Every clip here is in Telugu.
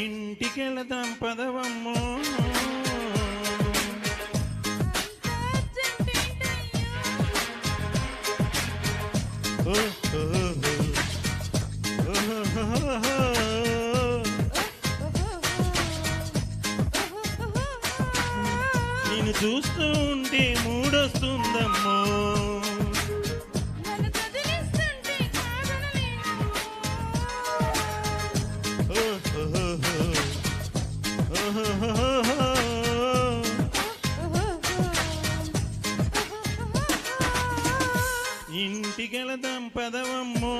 ఇంటికెళదాం పదవమ్మో నేను చూస్తూ ఉంటే మూడొస్తుందమ్మో ఇంటికెళదాం పదవమ్మో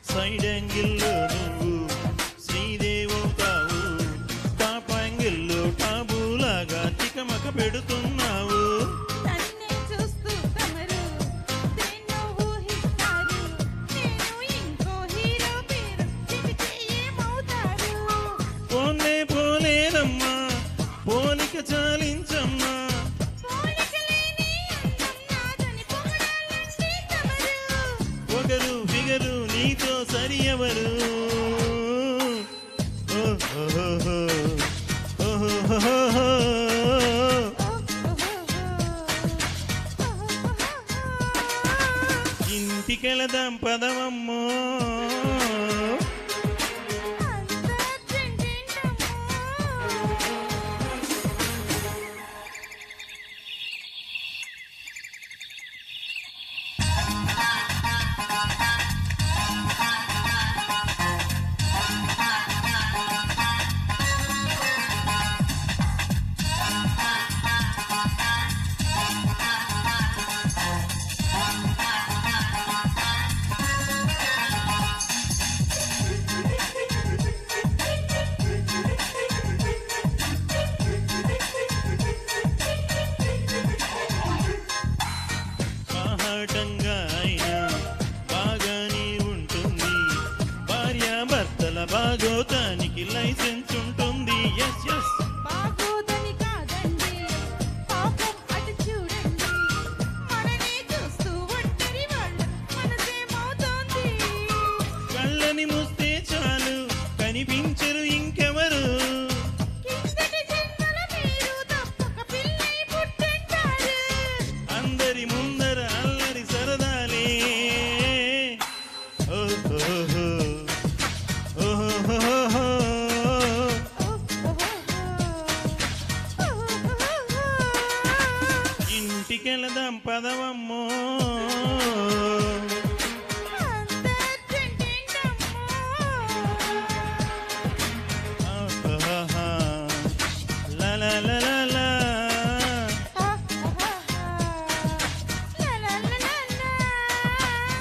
సైడ్ యాంగిల్లో నువ్వు శ్రీదేవవుతావు, టాప్ యాంగిల్లో టాబులాగా తికమక పెడుతున్నావు. పోనే పోలేదమ్మా పోలిక చాలించమ్మా, ఒకరు ఫిగరు నీతో సరి ఎవరు? ఇంటికెళదాం పదవమ్మో బాగోతానికి లైసెన్స్ ఉంటుంది. ఎస్ ఎస్ బాగోదని కాదండి పాపం అటు చూడండి, మననే చూస్తూ ఒంటరి వాళ్ళ మనసేమవుతోంది. కళ్ళని మూస్తే చాలు కనిపించరు ఇంకెవరు, కిందటి జన్మల మీరు తప్పక పిల్లై పుట్టుంటారు. అందరి ముందర అల్లరి సరదాలే. ఇంటికెళదాం పదవమ్మో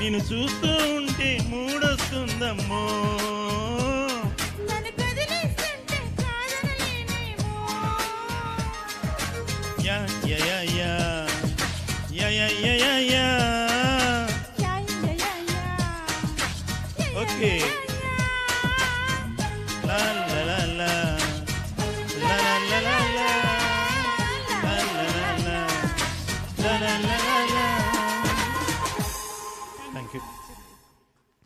నిన్ను చూస్తూ ఉంటే మూడొస్తుందమ్మో, నన్ను కదిలిస్తుంటే కాదనలేనేమో. Yeah yeah yeah yeah yeah yeah yeah yeah yeah. Okay లా